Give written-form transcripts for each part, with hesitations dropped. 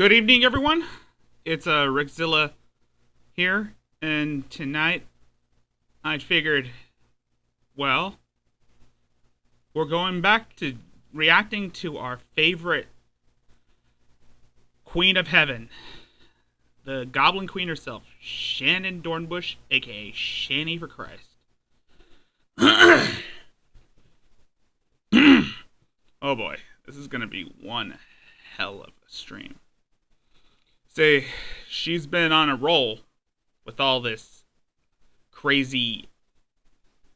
Good evening, everyone. It's Rickzilla here, and tonight I figured, well, we're going back to reacting to our favorite Queen of Heaven, the Goblin Queen herself, Shannon Dornbush, aka Shanny for Christ. Oh boy, this is gonna be one hell of a stream. Say, she's been on a roll with all this crazy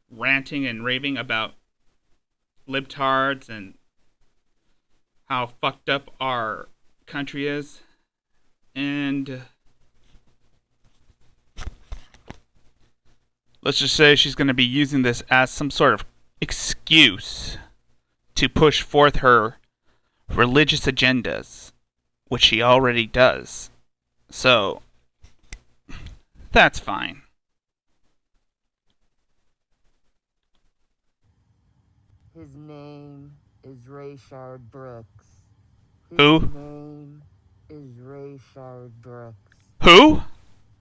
ranting and raving about libtards and how fucked up our country is. And let's just say she's going to be using this as some sort of excuse to push forth her religious agendas, which she already does. So, that's fine. His name is Rayshard Brooks. Who? His name is Rayshard Brooks. Who?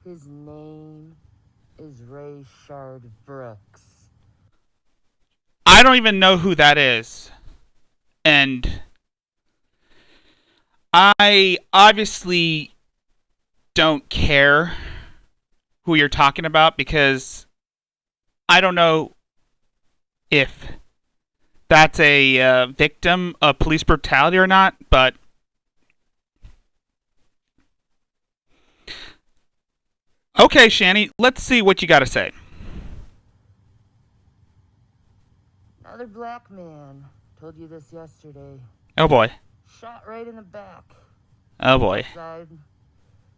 His name is Rayshard Brooks. I don't even know who that is. And I obviously don't care who you're talking about because I don't know if that's a victim of police brutality or not, but okay, Shanny, let's see what you got to say. Another black man. Told you this yesterday. Oh boy. Shot right in the back. Oh boy. Outside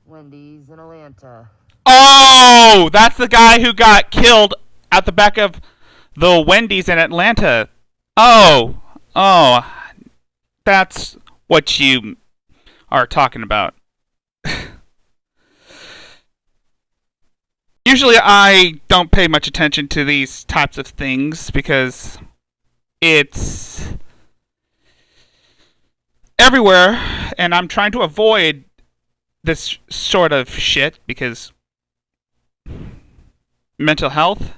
Wendy's in Atlanta. Oh, that's the guy who got killed at the back of the Wendy's in Atlanta. Oh, that's what you are talking about. Usually I don't pay much attention to these types of things because it's everywhere and I'm trying to avoid this sort of shit because mental health,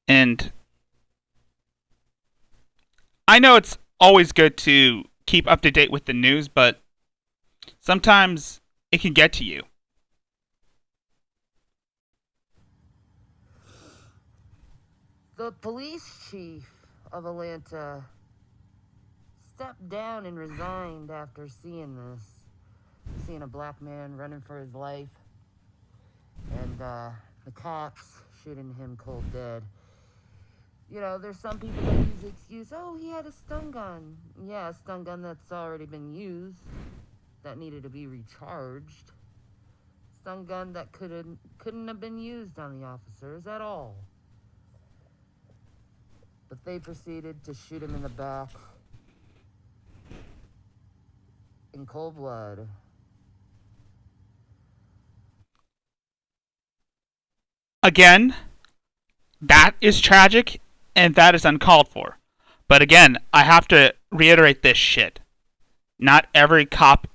and I know it's always good to keep up to date with the news, but sometimes it can get to you. The police chief of Atlanta stepped down and resigned after seeing this. Seeing a black man running for his life and the cops shooting him cold dead. You know, there's some people that use the excuse, oh, he had a stun gun. Yeah, a stun gun that's already been used, that needed to be recharged. Stun gun that couldn't have been used on the officers at all. But they proceeded to shoot him in the back in cold blood. Again, that is tragic and that is uncalled for. But again, I have to reiterate this shit. Not every cop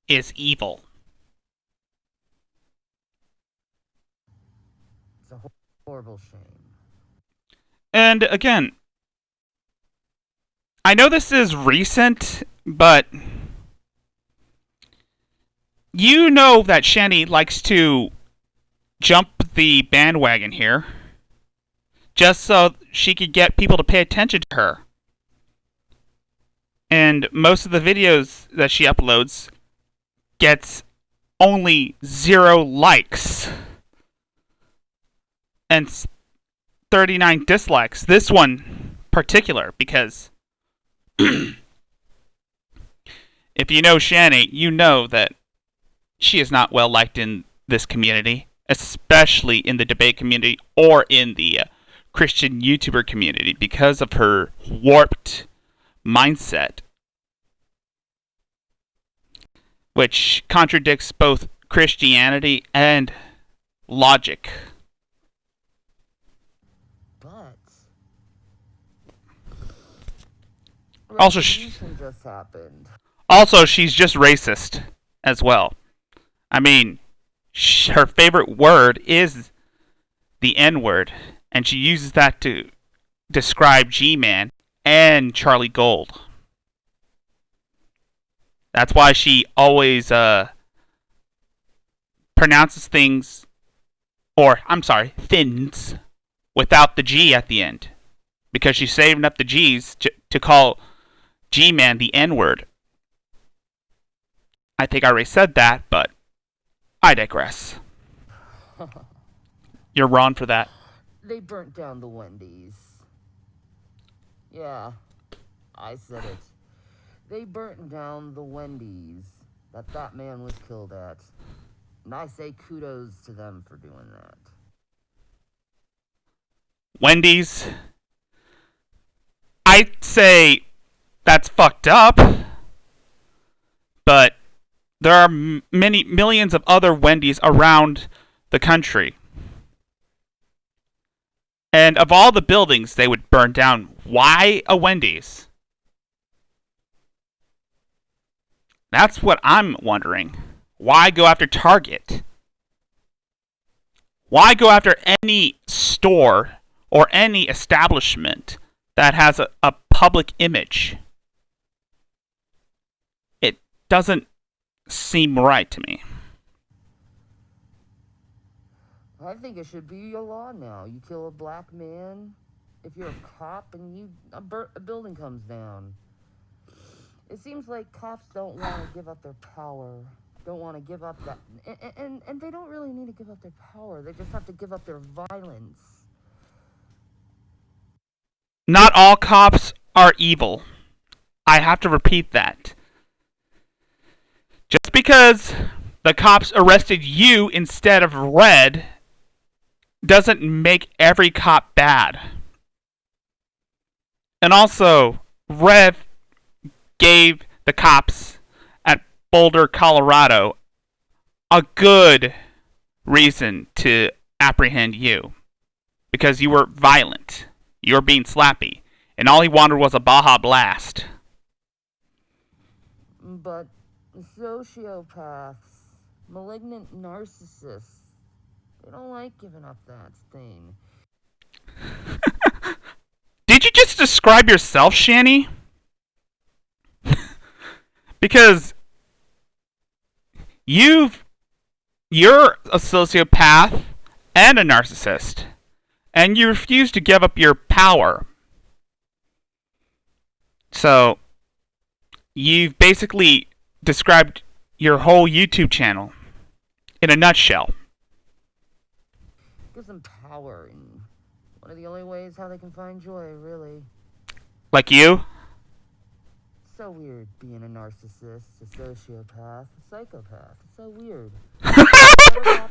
is evil. It's a horrible shame. And again, I know this is recent, but you know that Shanny likes to jump the bandwagon here just so she could get people to pay attention to her. And most of the videos that she uploads gets only 0 likes and 39 dislikes. This one particular because if you know Shanny, you know that she is not well liked in this community, especially in the debate community or in the Christian YouTuber community because of her warped mindset, which contradicts both Christianity and logic. But Also, revolution just happened. also, she's just racist. as well. I mean, her favorite word is the N word, and she uses that to describe G-Man and Charlie Gold. That's why she always pronounces things, or I'm sorry, thins, without the G at the end, because she's saving up the G's to call G-Man the N-word. I think I already said that, but I digress. You're wrong for that. They burnt down the Wendy's. Yeah, I said it. They burnt down the Wendy's that man was killed at. And I say kudos to them for doing that. Wendy's, I'd say that's fucked up, but there are many millions of other Wendy's around the country. And of all the buildings they would burn down, why a Wendy's? That's what I'm wondering. Why go after Target? Why go after any store or any establishment that has a public image? It doesn't seem right to me. I think it should be a law now. You kill a black man, if you're a cop and a building comes down. It seems like cops don't want to give up their power. Don't want to give up that. And they don't really need to give up their power. They just have to give up their violence. Not all cops are evil. I have to repeat that. Just because the cops arrested you instead of Red doesn't make every cop bad. And also, Red gave the cops at Boulder, Colorado, a good reason to apprehend you. Because you were violent. You were being slappy. And all he wanted was a Baja Blast. But sociopaths, malignant narcissists, they don't like giving up that thing. Did you just describe yourself, Shanny? Because you're a sociopath and a narcissist, and you refuse to give up your power. So, you've basically described your whole YouTube channel in a nutshell. Gives them power, and one of the only ways how they can find joy, really. Like you? So weird being a narcissist, a sociopath, a psychopath. It's so weird. Never got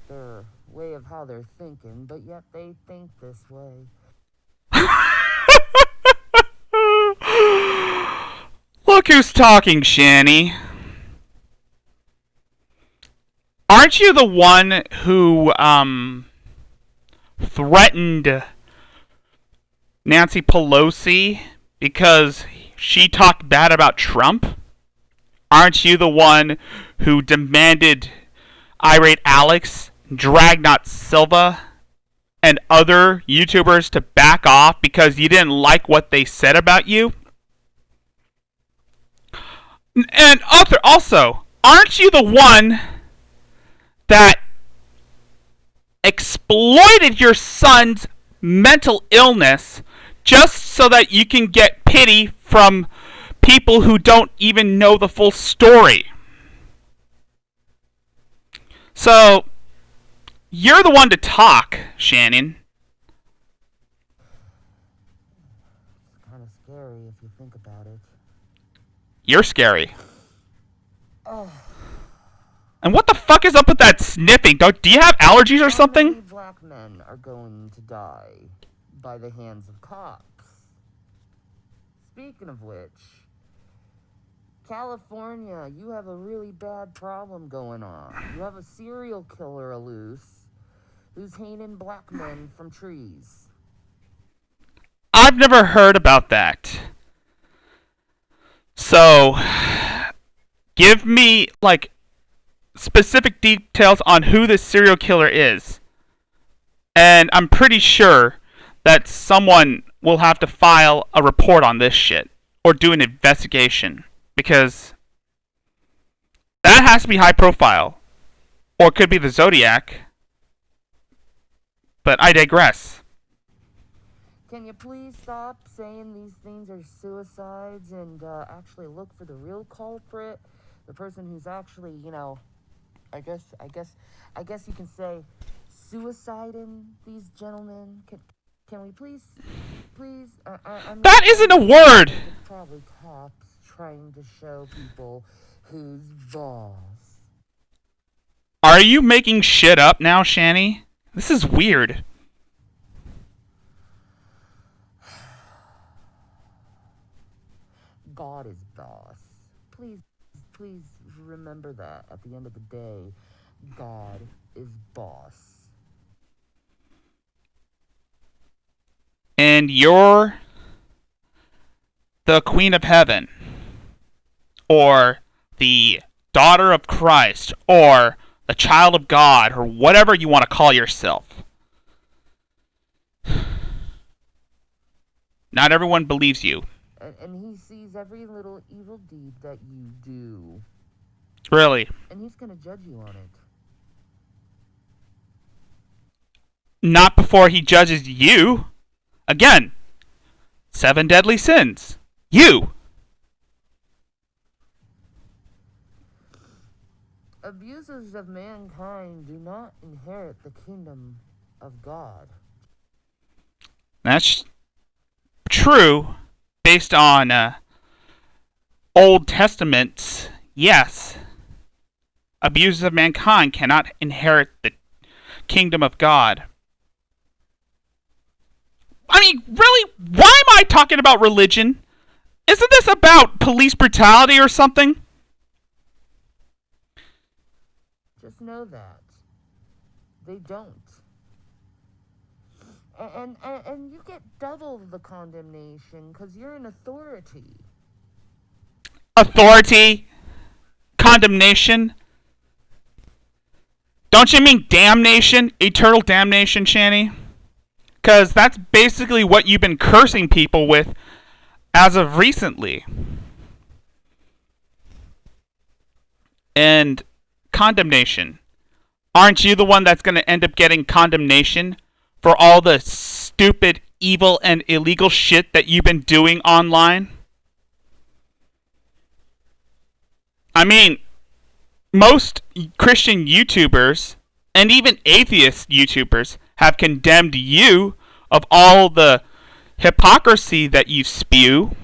their way of how they're thinking, but yet they think this way. Look who's talking, Shanny. Aren't you the one who threatened Nancy Pelosi because she talked bad about Trump? Aren't you the one who demanded Irate Alex, Dragnaut Silva, and other YouTubers to back off because you didn't like what they said about you? And also, aren't you the one that exploited your son's mental illness just so that you can get pity from people who don't even know the full story? So, you're the one to talk, Shannon. It's kind of scary if you think about it. You're scary. Oh. And what the fuck is up with that sniffing? Do you have allergies or something? How many black men are going to die by the hands of cops? Speaking of which, California, you have a really bad problem going on. You have a serial killer loose who's hanging black men from trees. I've never heard about that. So, give me, like, specific details on who this serial killer is. And I'm pretty sure that someone will have to file a report on this shit or do an investigation, because that has to be high profile, or it could be the Zodiac. But I digress. Can you please stop saying these things are suicides and actually look for the real culprit, the person who's actually, I guess you can say suiciding these gentlemen. Can we please? That isn't a word. It's probably cops trying to show people who's boss. Are you making shit up now, Shanny? This is weird. God is boss. Please remember that at the end of the day, God is boss. And you're the Queen of Heaven, or the Daughter of Christ, or the Child of God, or whatever you want to call yourself. Not everyone believes you. And he sees every little evil deed that you do. Really? And he's going to judge you on it. Not before he judges you. Again, 7 deadly sins. You. Abusers of mankind do not inherit the kingdom of God. That's true. Based on Old Testament, yes. Abusers of mankind cannot inherit the kingdom of God. I mean, really? Why am I talking about religion? Isn't this about police brutality or something? Just know that. They don't. And you get double the condemnation because you're an authority. Authority? Condemnation? Don't you mean damnation? Eternal damnation, Shanny? Because that's basically what you've been cursing people with as of recently. And condemnation. Aren't you the one that's going to end up getting condemnation for all the stupid, evil, and illegal shit that you've been doing online? I mean, most Christian YouTubers, and even atheist YouTubers, have condemned you of all the hypocrisy that you spew.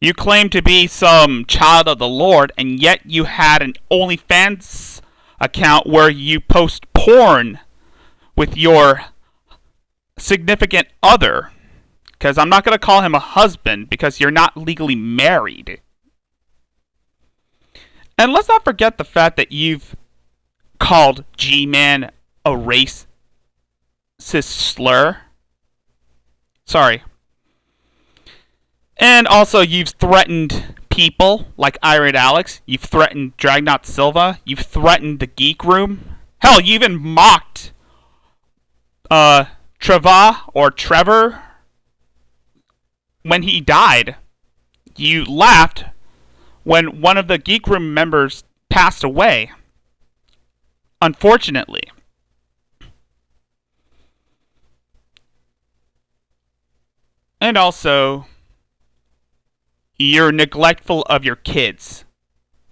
You claim to be some child of the Lord, and yet you had an OnlyFans account where you post porn with your significant other. Because I'm not going to call him a husband, because you're not legally married. And let's not forget the fact that you've called G-Man a racist slur. Sorry. And also, you've threatened people like Irate Alex. You've threatened Dragnot Silva. You've threatened the Geek Room. Hell, you even mocked Trevor when he died. You laughed when one of the Geek Room members passed away. Unfortunately. And also, you're neglectful of your kids.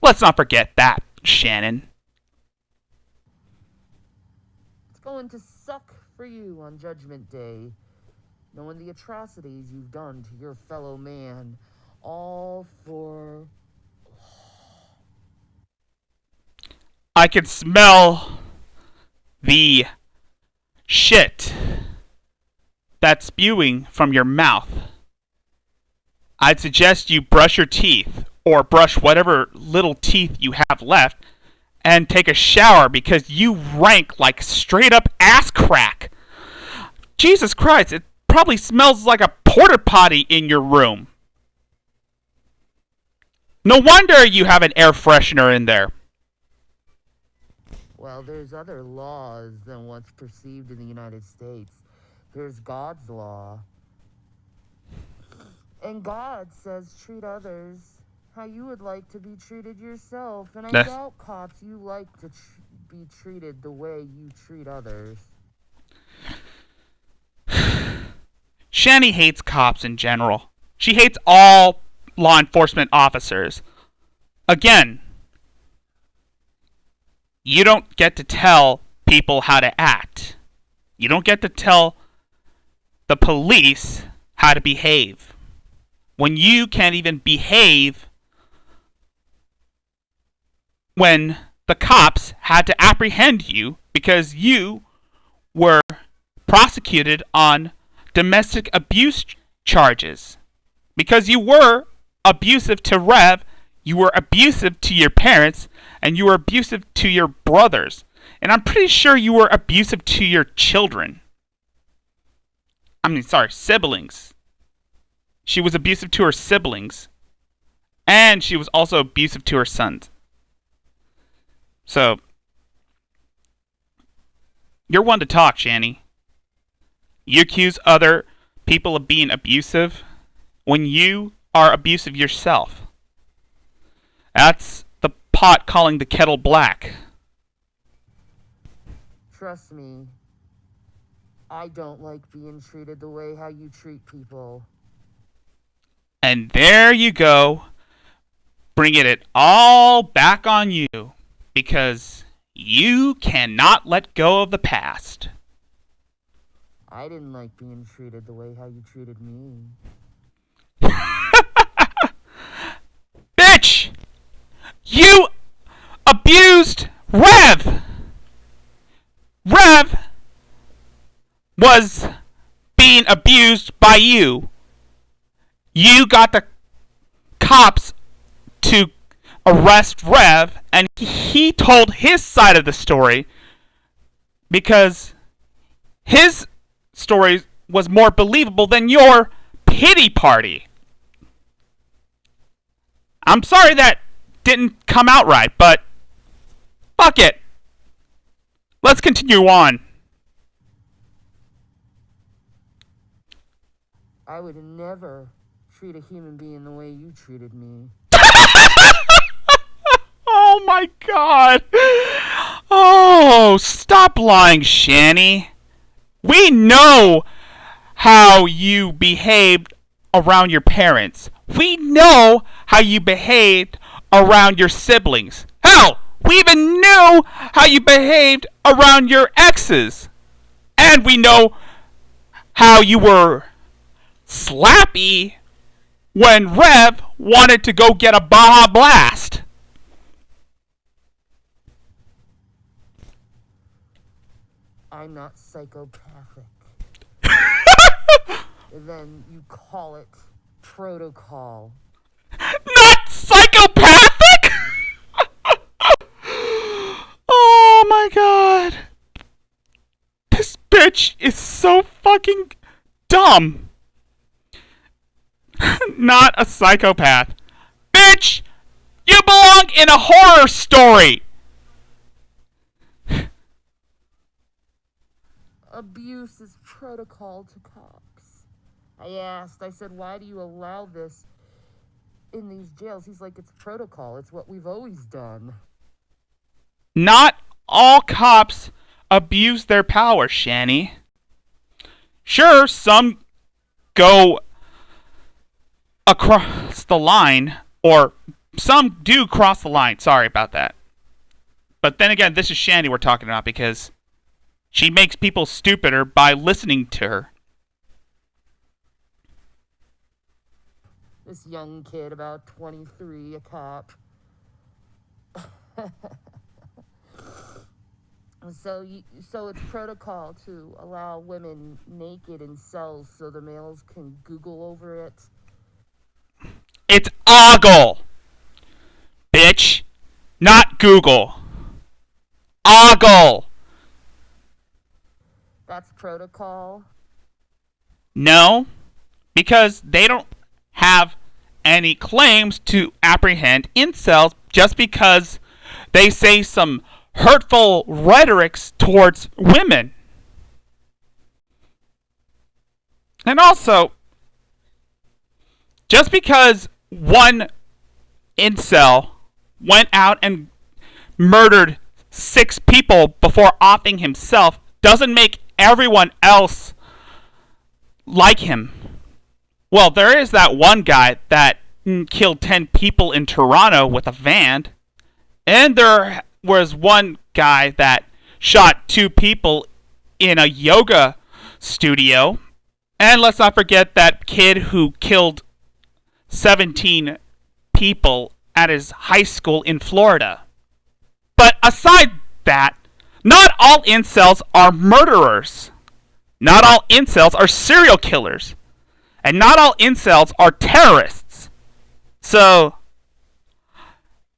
Let's not forget that, Shannon. It's going to suck for you on Judgment Day, knowing the atrocities you've done to your fellow man, all for... I can smell the shit that's spewing from your mouth. I'd suggest you brush your teeth, or brush whatever little teeth you have left, and take a shower, because you rank like straight up ass crack. Jesus Christ, it probably smells like a porta potty in your room. No wonder you have an air freshener in there. Well, there's other laws than what's perceived in the United States. There's God's law. And God says treat others how you would like to be treated yourself. And I doubt, cops, you like to be treated the way you treat others. Shanny hates cops in general. She hates all law enforcement officers. Again, you don't get to tell people how to act. You don't get to tell the police how to behave. When you can't even behave when the cops had to apprehend you because you were prosecuted on domestic abuse charges. Because you were abusive to Rev, you were abusive to your parents, and you were abusive to your brothers. And I'm pretty sure you were abusive to your children. Siblings. She was abusive to her siblings. And she was also abusive to her sons. So, you're one to talk, Shanny. You accuse other people of being abusive when you are abusive yourself. That's the pot calling the kettle black. Trust me, I don't like being treated the way how you treat people. And there you go, bringing it all back on you, because you cannot let go of the past. I didn't like being treated the way how you treated me. Bitch! You abused Rev! Rev was being abused by you. You got the cops to arrest Rev, and he told his side of the story because his story was more believable than your pity party. I'm sorry that didn't come out right, but fuck it. Let's continue on. I would never treat a human being the way you treated me. Oh my god. Oh, stop lying, Shanny. We know how you behaved around your parents. We know how you behaved around your siblings. Hell, we even knew how you behaved around your exes. And we know how you were slappy when Rev wanted to go get a Baja Blast. I'm not psychopathic. Then you call it protocol. Not psychopathic? Oh my god. This bitch is so fucking dumb. Not a psychopath. Bitch, you belong in a horror story. Abuse is protocol to cops. I said, why do you allow this in these jails? He's like, it's protocol. It's what we've always done. Not all cops abuse their power, Shanny. Sure, some go across the line, or some do cross the line. Sorry about that. But then again, this is Shanny we're talking about because she makes people stupider by listening to her. This young kid, about 23, a cop. So it's protocol to allow women naked in cells so the males can Google over it. It's ogle, bitch, not Google. Ogle. That's protocol? No, because they don't have any claims to apprehend incels just because they say some hurtful rhetorics towards women. And also, just because one incel went out and murdered 6 people before offing himself doesn't make everyone else like him. Well, there is that one guy that killed 10 people in Toronto with a van, and there was one guy that shot 2 people in a yoga studio, and let's not forget that kid who killed 17 people at his high school in Florida. But aside that, not all incels are murderers. Not all incels are serial killers. And not all incels are terrorists. So,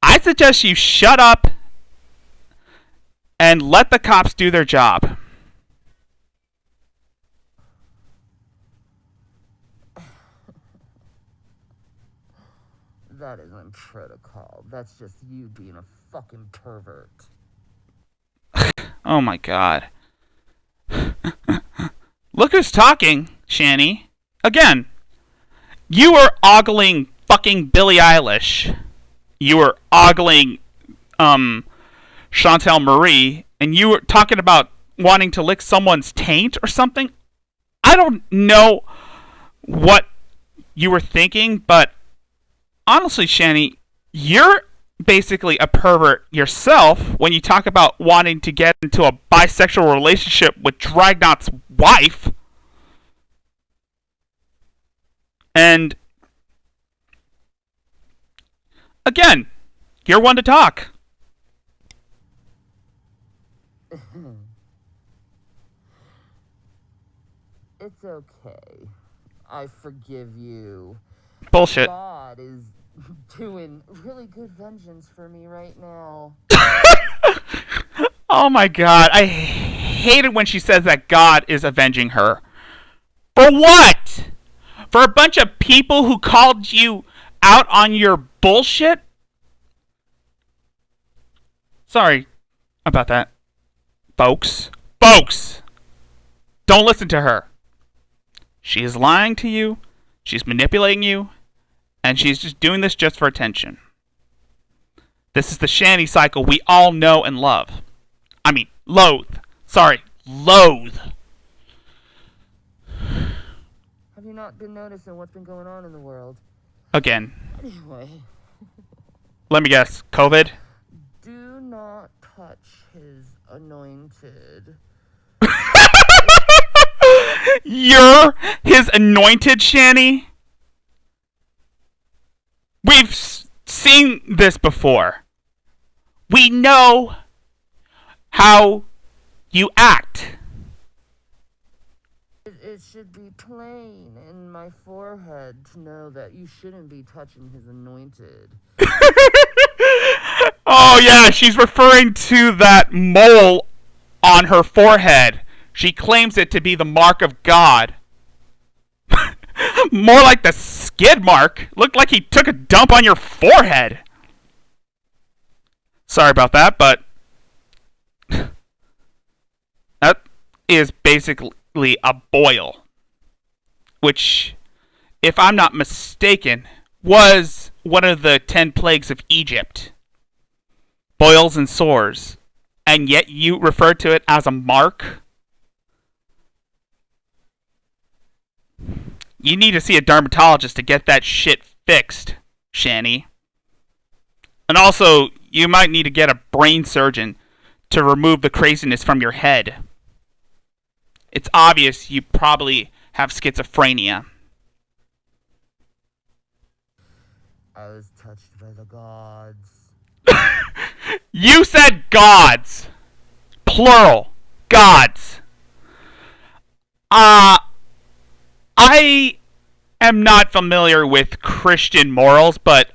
I suggest you shut up and let the cops do their job. That isn't protocol. That's just you being a fucking pervert. Oh my god. Look who's talking, Shanny. Again, you were ogling fucking Billie Eilish. You were ogling Chantel Marie, and you were talking about wanting to lick someone's taint or something. I don't know what you were thinking, but honestly, Shanny, you're basically a pervert yourself when you talk about wanting to get into a bisexual relationship with Dragnot's wife. And again, you're one to talk. It's okay. I forgive you. Bullshit. God is doing really good vengeance for me right now. Oh my god, I hate it when she says that God is avenging her. For what? For a bunch of people who called you out on your bullshit? Sorry about that, folks. Folks! Don't listen to her. She is lying to you, she's manipulating you, and she's just doing this just for attention. This is the Shanny cycle we all know and love. I mean, loathe. Sorry, loathe. Have you not been noticing what's been going on in the world? Again. Anyway. Let me guess. COVID? Do not touch his anointed. You're his anointed, Shanny? We've seen this before. We know how you act. It should be plain in my forehead to know that you shouldn't be touching his anointed. Oh yeah, she's referring to that mole on her forehead. She claims it to be the mark of God. More like the skid mark. Looked like he took a dump on your forehead. Sorry about that, but that is basically a boil. Which, if I'm not mistaken, was one of the 10 plagues of Egypt. Boils and sores. And yet you refer to it as a mark? You need to see a dermatologist to get that shit fixed, Shanny. And also, you might need to get a brain surgeon to remove the craziness from your head. It's obvious you probably have schizophrenia. I was touched by the gods. You said gods! Plural. Gods. I am not familiar with Christian morals, but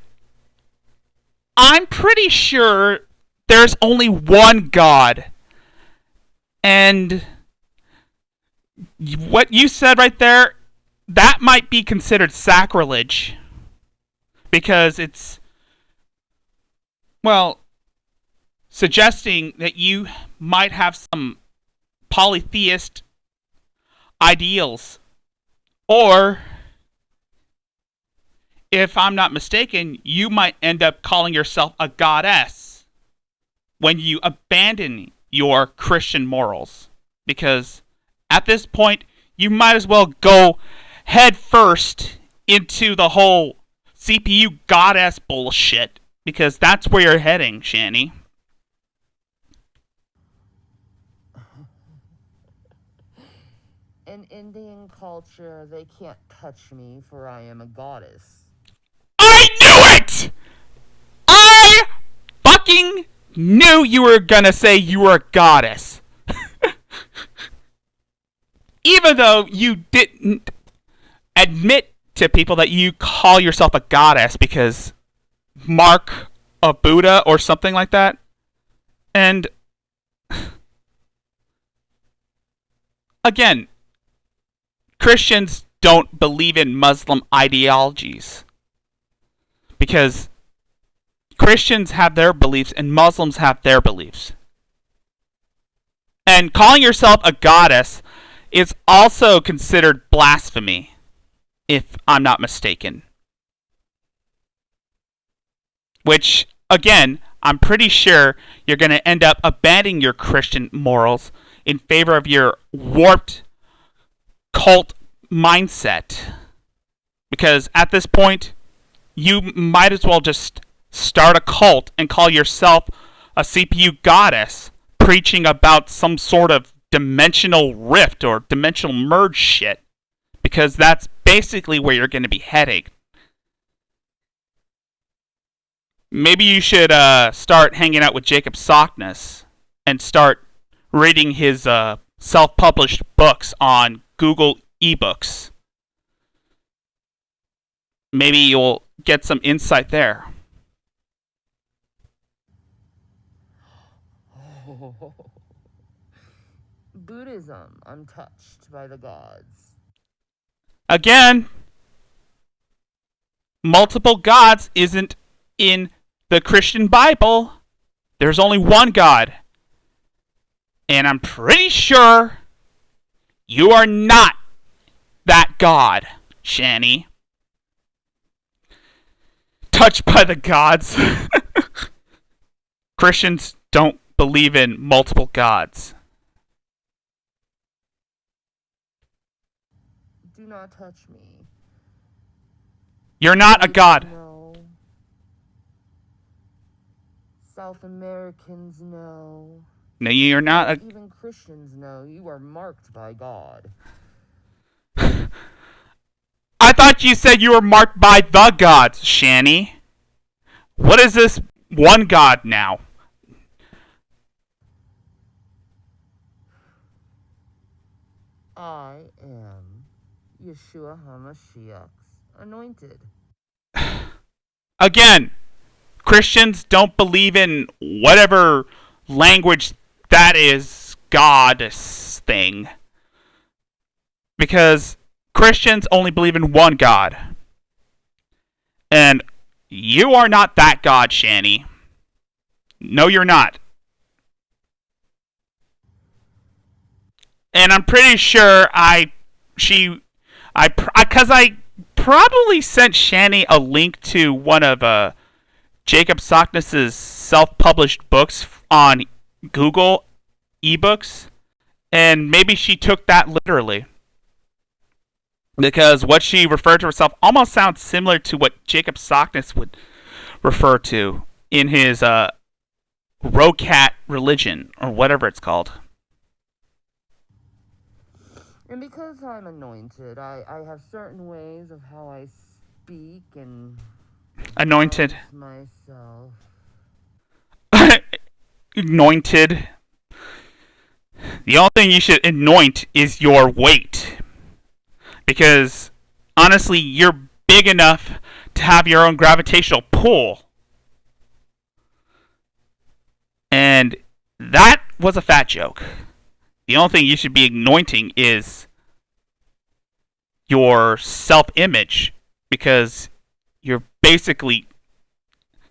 I'm pretty sure there's only one God. And what you said right there, that might be considered suggesting that you might have some polytheist ideals. Or, if I'm not mistaken, you might end up calling yourself a goddess when you abandon your Christian morals. Because at this point, you might as well go head first into the whole CPU goddess bullshit. Because that's where you're heading, Shanny. In Indian culture, they can't touch me, for I am a goddess. I knew it! I fucking knew you were gonna say you were a goddess. Even though you didn't admit to people that you call yourself a goddess because Mark a Buddha or something like that. And again, Christians don't believe in Muslim ideologies because Christians have their beliefs and Muslims have their beliefs. And calling yourself a goddess is also considered blasphemy, if I'm not mistaken. Which, again, I'm pretty sure you're going to end up abandoning your Christian morals in favor of your warped cult mindset. Because at this point, you might as well just start a cult and call yourself a CPU goddess, preaching about some sort of dimensional rift or dimensional merge shit. Because that's basically where you're going to be heading. Maybe you should start hanging out with Jacob Sockness and start reading his self-published books on Google eBooks. Maybe you'll get some insight there. Buddhism, untouched by the gods. Again, multiple gods isn't in the Christian Bible. There's only one God. And I'm pretty sure you are not that God, Shanny. Touched by the gods. Christians don't believe in multiple gods. Do not touch me. You're not a god. No. South Americans know. No, you're not a... Even Christians know you are marked by God. I thought you said you were marked by the gods, Shanny. What is this one god now? I am Yeshua HaMashiach's anointed. Again, Christians don't believe in whatever language that is goddess thing. Because Christians only believe in one God. And you are not that God, Shanny. No, you're not. And I'm pretty sure because I probably sent Shanny a link to one of Jacob Sockness's self-published books on Google eBooks, and maybe she took that literally. Because what she referred to herself almost sounds similar to what Jacob Sockness would refer to in his Rocat religion, or whatever it's called. And because I'm anointed, I have certain ways of how I speak and Anointed. myself. Anointed. The only thing you should anoint is your weight. Because, honestly, you're big enough to have your own gravitational pull. And that was a fat joke. The only thing you should be anointing is your self-image. Because you're basically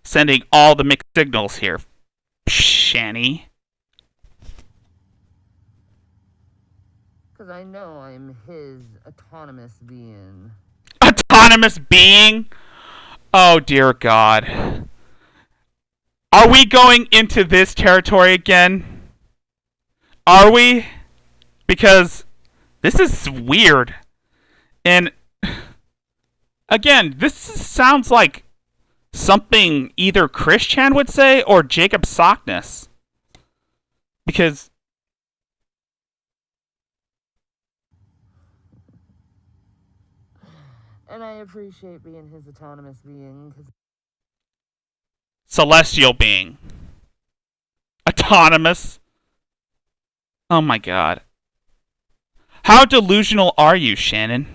sending all the mixed signals here, Shanny? Because I know I'm his autonomous being. Autonomous being? Oh, dear God. Are we going into this territory again? Are we? Because this is weird. And, again, this sounds like something either Christian would say or Jacob Sockness. Because And I appreciate being his autonomous being. celestial being. Autonomous. Oh my God. How delusional are you, Shannon?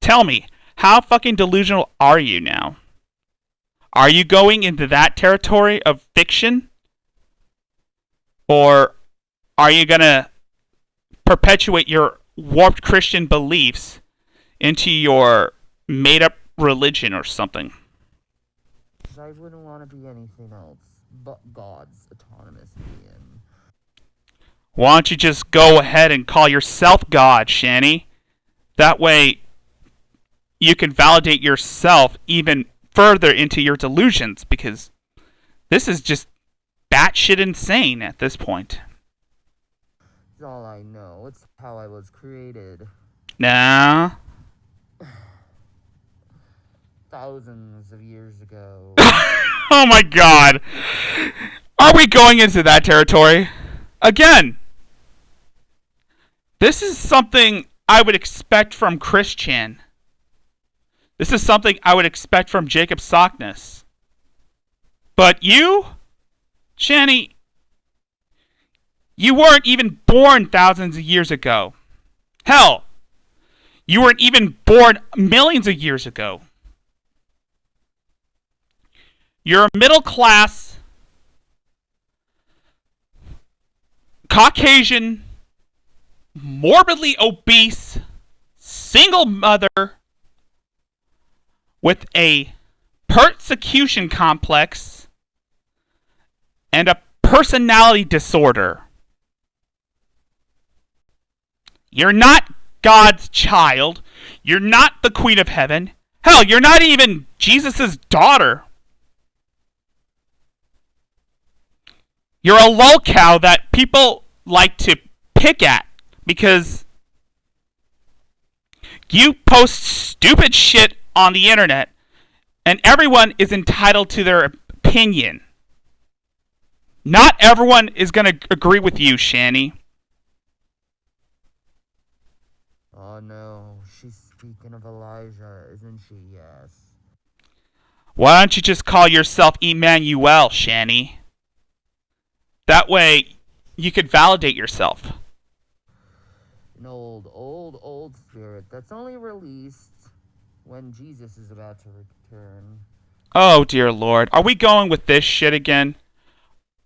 Tell me, how fucking delusional are you now? Are you going into that territory of fiction? Or are you gonna perpetuate your warped Christian beliefs into your made-up religion or something? I wouldn't want to be anything else but God's autonomous being. Why don't you just go ahead and call yourself God, Shanny? That way, you can validate yourself even further into your delusions, because this is just batshit insane at this point. It's all I know. It's how I was created. Nah. Thousands of years ago. Oh my God. Are we going into that territory? Again, this is something I would expect from Christian. This is something I would expect from Jacob Sockness. But you, Shanny, you weren't even born thousands of years ago. Hell, you weren't even born millions of years ago. You're a middle class, Caucasian, morbidly obese, single mother with a persecution complex and a personality disorder. You're not God's child. You're not the Queen of Heaven. Hell, you're not even Jesus' daughter. You're a lolcow that people like to pick at because you post stupid shit on the internet and everyone is entitled to their opinion. Not everyone is going to agree with you, Shanny. Oh no, she's speaking of Elijah, isn't she? Yes. Why don't you just call yourself Emmanuel, Shanny? That way, you could validate yourself. An old spirit that's only released when Jesus is about to return. Oh, dear Lord. Are we going with this shit again?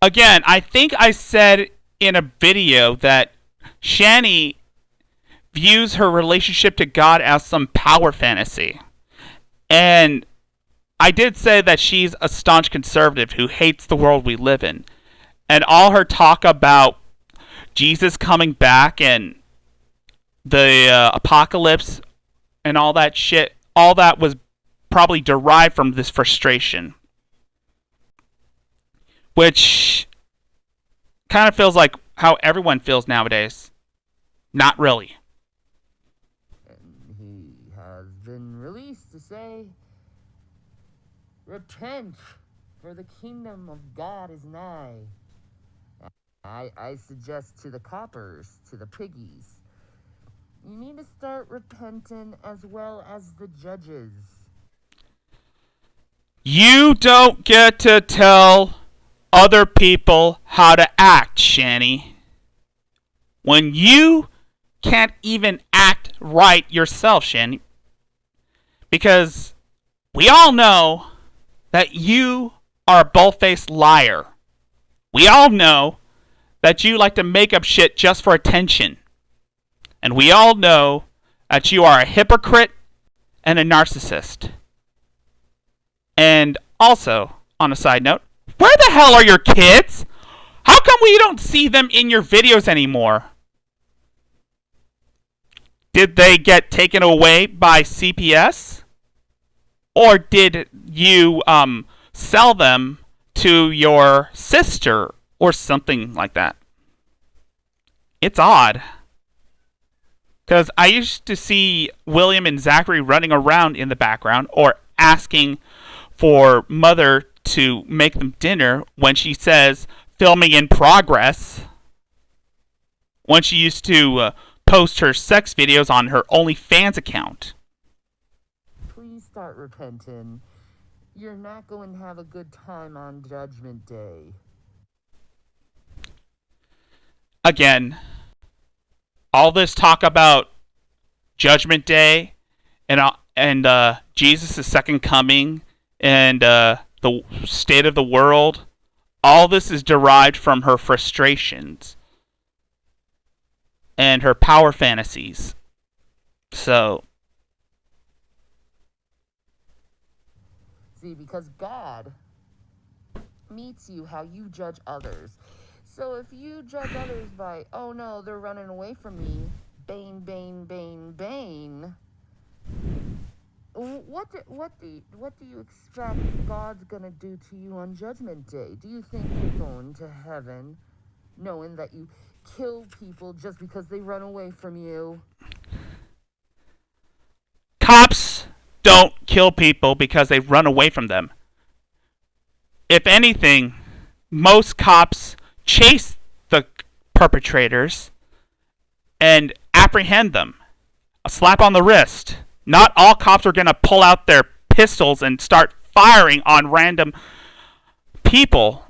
Again, I think I said in a video that Shanny views her relationship to God as some power fantasy. And I did say that she's a staunch conservative who hates the world we live in. And all her talk about Jesus coming back and the apocalypse and all that shit, all that was probably derived from this frustration. Which kind of feels like how everyone feels nowadays. Not really. And he has been released to say, repent, for the kingdom of God is nigh. I suggest to the coppers, to the piggies, you need to start repenting as well as the judges. You don't get to tell other people how to act, Shanny. When you can't even act right yourself, Shanny. Because we all know that you are a bull-faced liar. We all know that you like to make up shit just for attention. And we all know that you are a hypocrite and a narcissist. And also, on a side note, where Where the hell are your kids? How come we don't see them in your videos anymore? Did they get taken away by CPS? Or did you sell them to your sister or something like that? It's odd. Because I used to see William and Zachary running around in the background or asking for Mother to make them dinner when she says filming in progress. When she used to post her sex videos on her OnlyFans account. Please start repenting. You're not going to have a good time on Judgment Day. Again, all this talk about Judgment Day and Jesus' second coming and the state of the world, all this is derived from her frustrations and her power fantasies. So, see, because God meets you how you judge others. So if you judge others by, oh no, they're running away from me, bane, bane, bane, bane, what do you expect God's gonna do to you on Judgment Day? Do you think you're going to heaven knowing that you kill people just because they run away from you? Cops don't kill people because they run away from them. If anything, most cops chase the perpetrators and apprehend them. A slap on the wrist. Not all cops are going to pull out their pistols and start firing on random people.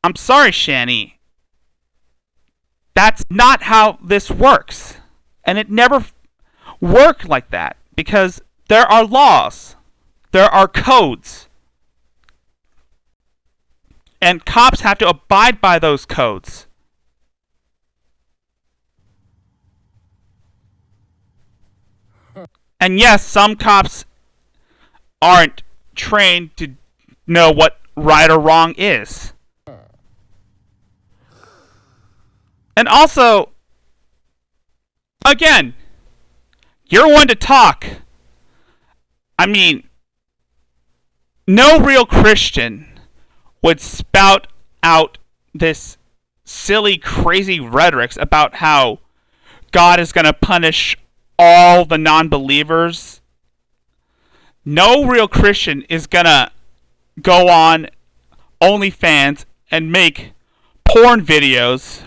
I'm sorry, Shanny. That's not how this works. And it never worked like that because there are laws. There are codes. And cops have to abide by those codes. And yes, some cops aren't trained to know what right or wrong is. And also, again, you're one to talk. I mean, no real Christian would spout out this silly, crazy rhetoric about how God is going to punish all the non-believers. No real Christian is going to go on OnlyFans and make porn videos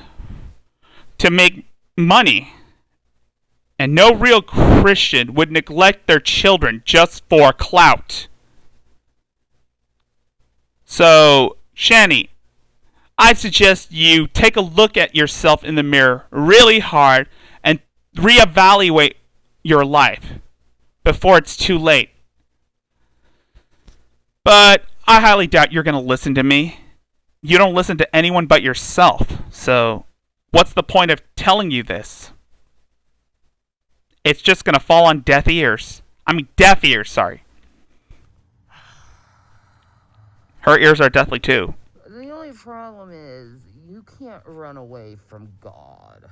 to make money. And no real Christian would neglect their children just for clout. So, Shanny, I suggest you take a look at yourself in the mirror really hard and reevaluate your life before it's too late. But I highly doubt you're going to listen to me. You don't listen to anyone but yourself. So, what's the point of telling you this? It's just going to fall on deaf ears. I mean, deaf ears, sorry. Her ears are deathly too. The only problem is you can't run away from God.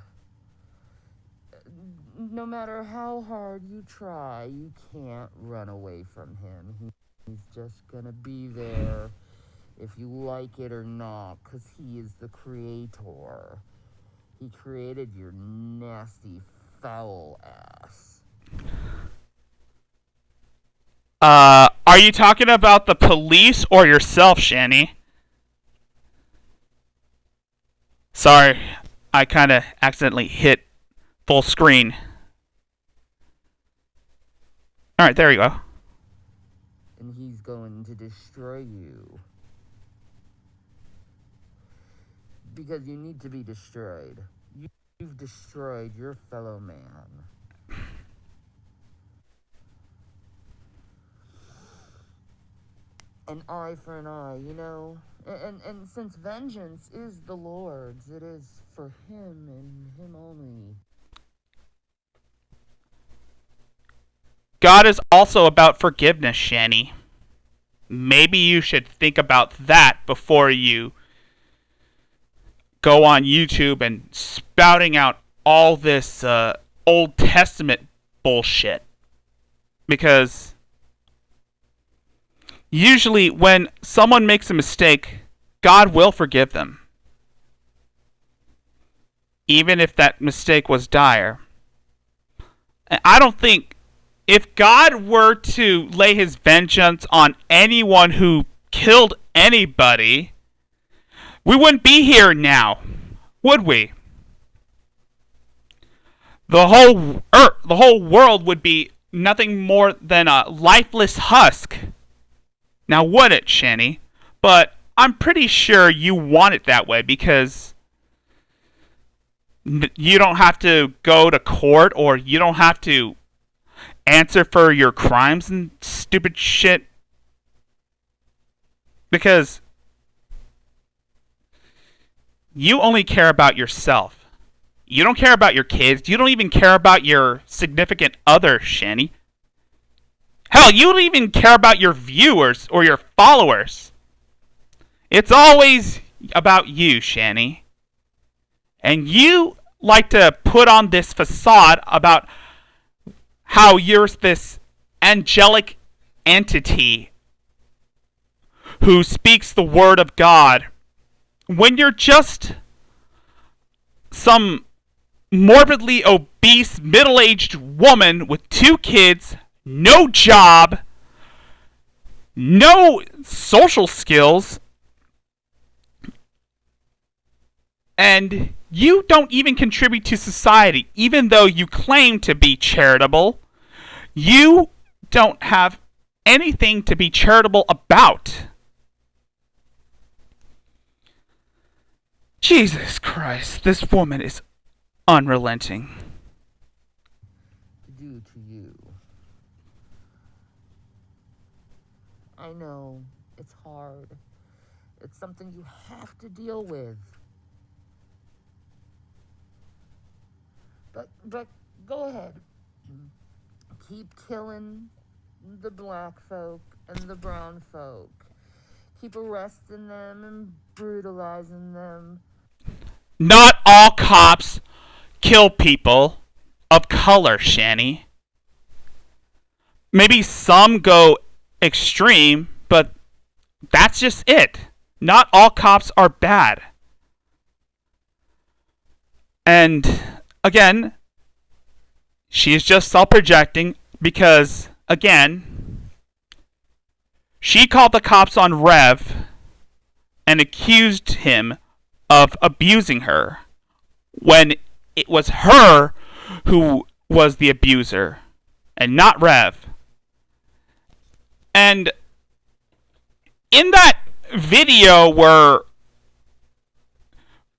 No matter how hard you try, you can't run away from him. He's just gonna be there if you like it or not, because he is the creator. He created your nasty, foul ass. Are you talking about the police or yourself, Shanny? Sorry, I kind of accidentally hit full screen. Alright, there you go. And he's going to destroy you. Because you need to be destroyed. You've destroyed your fellow man. An eye for an eye, you know? And since vengeance is the Lord's, it is for him and him only. God is also about forgiveness, Shanny. maybe you should think about that before you go on YouTube and spouting out all this Old Testament bullshit. Because usually when someone makes a mistake, God will forgive them. Even if that mistake was dire. And I don't think, if God were to lay his vengeance on anyone who killed anybody, we wouldn't be here now, would we? The whole world would be nothing more than a lifeless husk. Now, would it, Shanny? But I'm pretty sure you want it that way because you don't have to go to court, or you don't have to answer for your crimes and stupid shit. Because you only care about yourself. You don't care about your kids. You don't even care about your significant other, Shanny. Hell, you don't even care about your viewers or your followers. It's always about you, Shanny. And you like to put on this facade about how you're this angelic entity who speaks the word of God, when you're just some morbidly obese, middle-aged woman with 2 kids, no job, no social skills, and you don't even contribute to society, even though you claim to be charitable. You don't have anything to be charitable about. Jesus Christ, this woman is unrelenting. Do to you. I know, it's hard. It's something you have to deal with. But go ahead. Keep killing the black folk and the brown folk. Keep arresting them and brutalizing them. Not all cops kill people of color, Shanny. Maybe some go extreme, but that's just it. Not all cops are bad. And again, she is just self-projecting because, again, she called the cops on Rev and accused him of abusing her when it was her who was the abuser and not Rev. And in that video where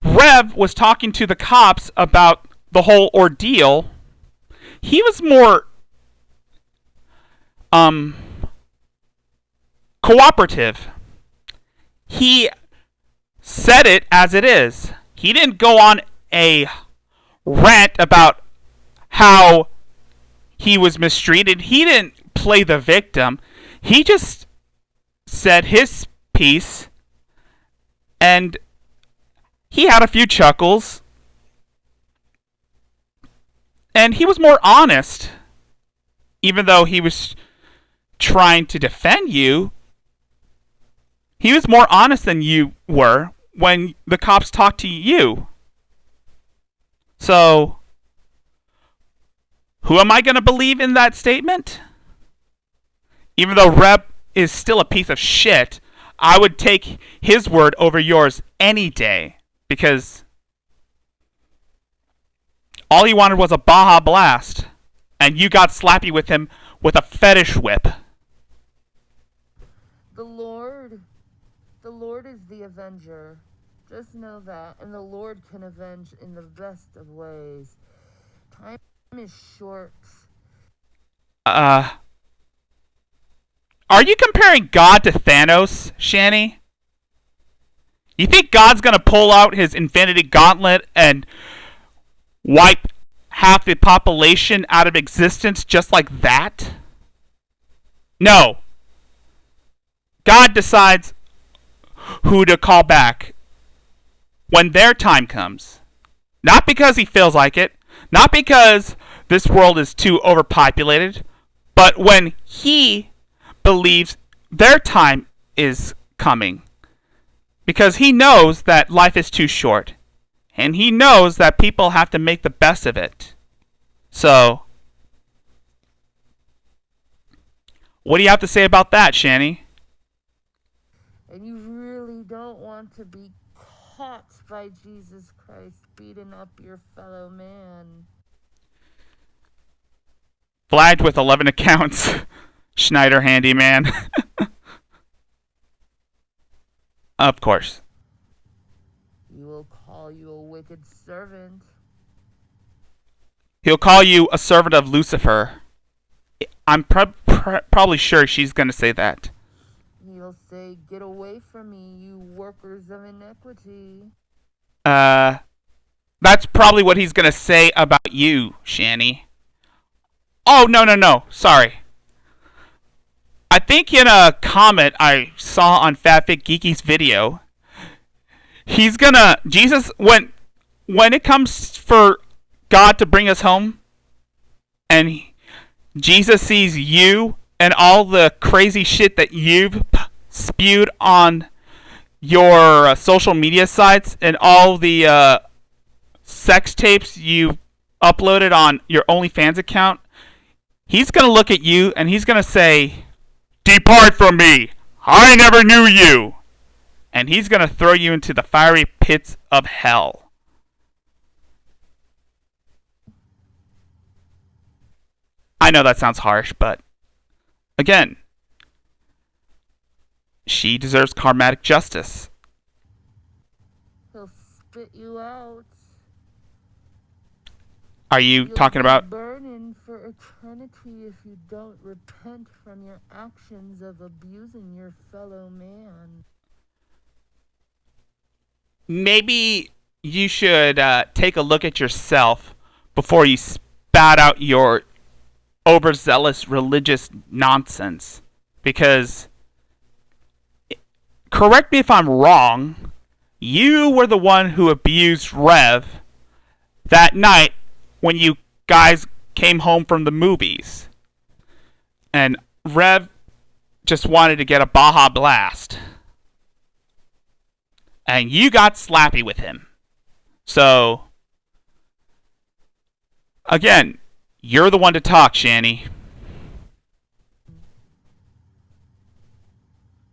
Rev was talking to the cops about the whole ordeal, he was more cooperative. He said it as it is. He didn't go on a rant about how he was mistreated. He didn't play the victim. He just said his piece, and he had a few chuckles, and he was more honest. Even though he was trying to defend you, he was more honest than you were when the cops talked to you. So, who am I going to believe in that statement? Even though Reb is still a piece of shit, I would take his word over yours any day. Because all he wanted was a Baja Blast. And you got slappy with him with a fetish whip. The Lord is the avenger. Just know that. And the Lord can avenge in the best of ways. Time is short. Are you comparing God to Thanos, Shanny? You think God's gonna pull out his Infinity Gauntlet and wipe half the population out of existence just like that? No. God decides who to call back when their time comes. Not because he feels like it, not because this world is too overpopulated, but when he believes their time is coming. Because he knows that life is too short. And he knows that people have to make the best of it. So, what do you have to say about that, Shanny? And you really don't want to be caught by Jesus Christ beating up your fellow man. Flagged with 11 accounts. Schneider handyman. Of course. He will call you a wicked servant. He'll call you a servant of Lucifer. I'm probably sure she's going to say that. He'll say, "Get away from me, you workers of iniquity." That's probably what he's going to say about you, Shanny. Oh, no. Sorry. I think in a comment I saw on FatFit Geeky's video, Jesus, when it comes for God to bring us home, and Jesus sees you and all the crazy shit that you've spewed on your social media sites and all the sex tapes you uploaded on your OnlyFans account, he's going to look at you and he's going to say, "Depart from me, I never knew you." And he's going to throw you into the fiery pits of hell. I know that sounds harsh, but again, she deserves karmatic justice. He'll spit you out. Are you talking about burning for eternity if you don't repent from your actions of abusing your fellow man? maybe you should take a look at yourself before you spat out your overzealous religious nonsense? Because, correct me if I'm wrong, you were the one who abused Rev that night when you guys came home from the movies. And Rev just wanted to get a Baja Blast. And you got slappy with him. So, again, you're the one to talk, Shanny.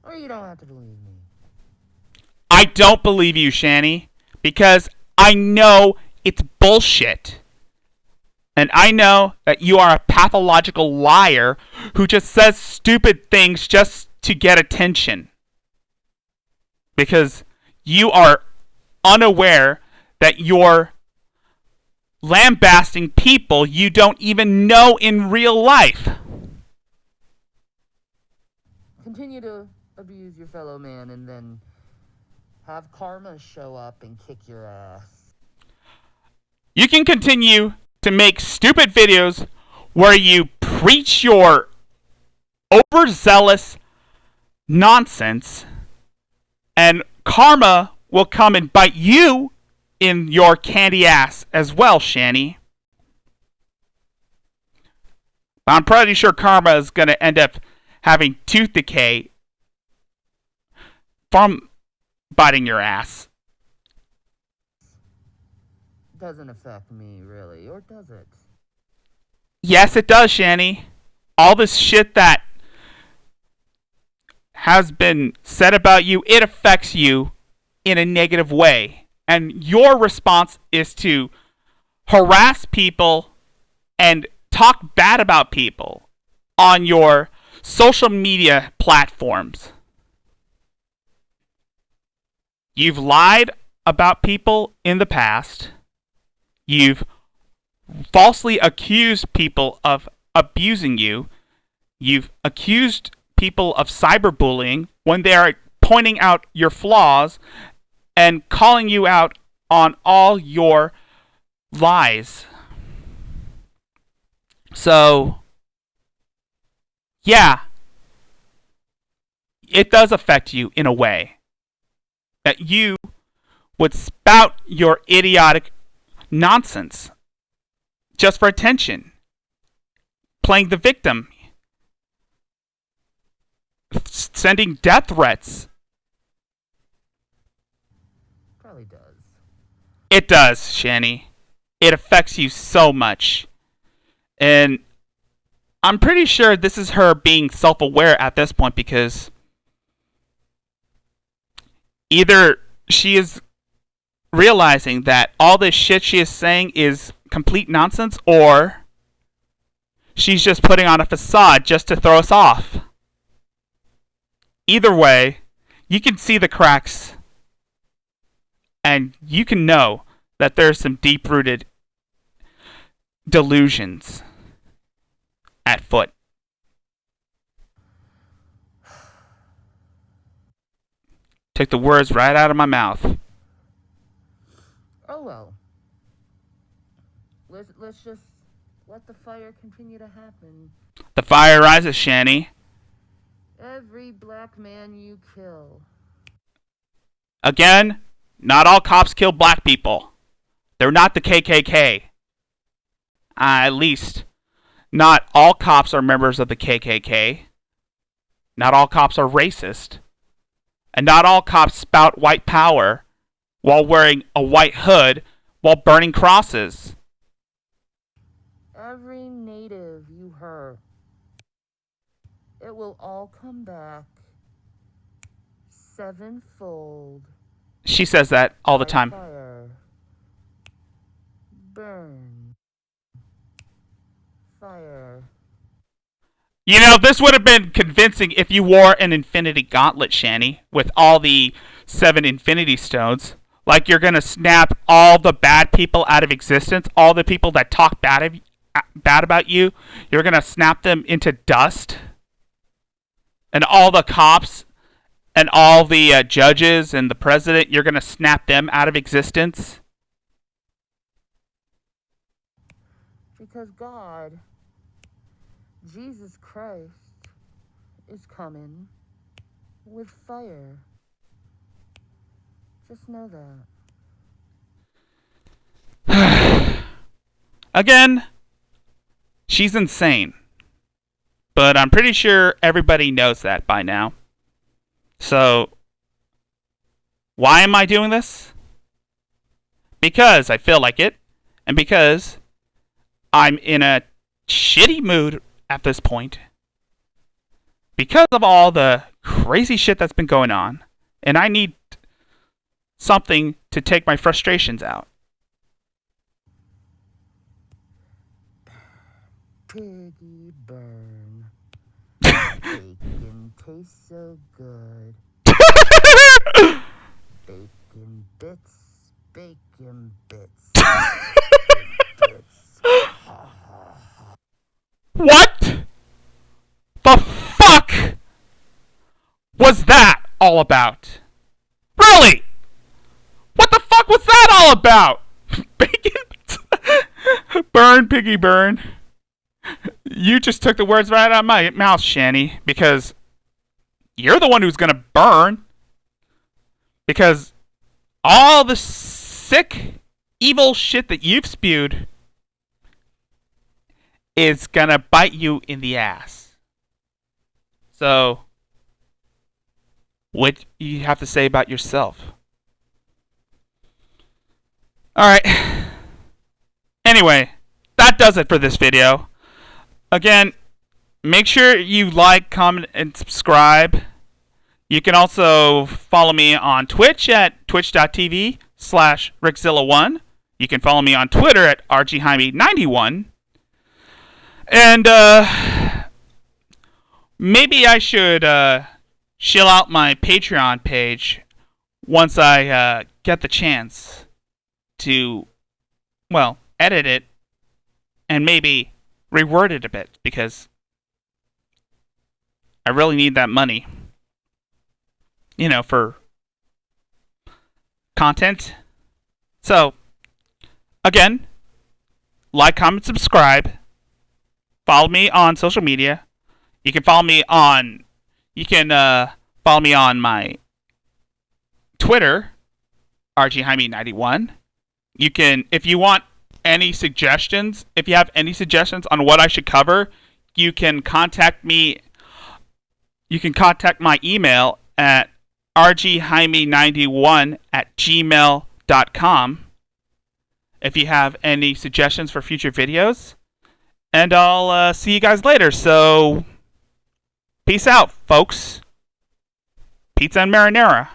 Or you don't have to believe me. I don't believe you, Shanny, because I know it's bullshit. And I know that you are a pathological liar who just says stupid things just to get attention. Because you are unaware that you're lambasting people you don't even know in real life. Continue to abuse your fellow man and then have karma show up and kick your ass. You can continue to make stupid videos where you preach your overzealous nonsense, and karma will come and bite you in your candy ass as well, Shanny. I'm pretty sure karma is going to end up having tooth decay from biting your ass. Doesn't affect me, really, or does it? Yes, it does, Shanny. All this shit that has been said about you, it affects you in a negative way. And your response is to harass people and talk bad about people on your social media platforms. You've lied about people in the past. You've falsely accused people of abusing you. You've accused people of cyberbullying when they are pointing out your flaws and calling you out on all your lies. So, yeah, it does affect you in a way that you would spout your idiotic nonsense just for attention, playing the victim, sending death threats. Probably does. It does, Shanny. It affects you so much. And I'm pretty sure this is her being self-aware at this point, because either she is realizing that all this shit she is saying is complete nonsense, or she's just putting on a facade just to throw us off. Either way, you can see the cracks, and you can know that there's some deep-rooted delusions at foot. Took the words right out of my mouth. Oh well. Let's just let the fire continue to happen. The fire rises, Shanny. Every black man you kill. Again, not all cops kill black people. They're not the KKK. At least, not all cops are members of the KKK. Not all cops are racist. And not all cops spout white power while wearing a white hood while burning crosses. Every native you hurt, it will all come back sevenfold. She says that all the time. Fire. Burn. Fire. You know, this would have been convincing if you wore an infinity gauntlet, Shanny, with all the 7 infinity stones. Like you're going to snap all the bad people out of existence, all the people that talk bad about you, you're going to snap them into dust. And all the cops and all the judges and the president, you're going to snap them out of existence. Because God, Jesus Christ, is coming with fire. Just know that. Again, she's insane. But I'm pretty sure everybody knows that by now. So, why am I doing this? Because I feel like it, and because I'm in a shitty mood at this point. Because of all the crazy shit that's been going on, and I need something to take my frustrations out. Piggy burn. Bacon tastes so good. Bacon bits. Bacon bits. Bits. What the fuck was that all about? Really? What the fuck was that all about? Bacon? Burn, Piggy, burn. You just took the words right out of my mouth, Shanny, because you're the one who's gonna burn. Because all the sick, evil shit that you've spewed is gonna bite you in the ass. So, what do you have to say about yourself? Alright. Anyway, that does it for this video. Again, make sure you like, comment, and subscribe. You can also follow me on Twitch at twitch.tv/Rickzilla1. You can follow me on Twitter at RGHaime91. And maybe I should chill out my Patreon page once I get the chance to, well, edit it and maybe reword it a bit, because I really need that money, you know, for content. So, again, like, comment, subscribe. Follow me on social media. You can follow me on, you can Follow me on my Twitter, RGHaimi91. You can, if you want any suggestions, if you have any suggestions on what I should cover, you can contact me. You can contact my email at rghaimi91@gmail.com if you have any suggestions for future videos. And I'll see you guys later. So, peace out, folks. Pizza and marinara.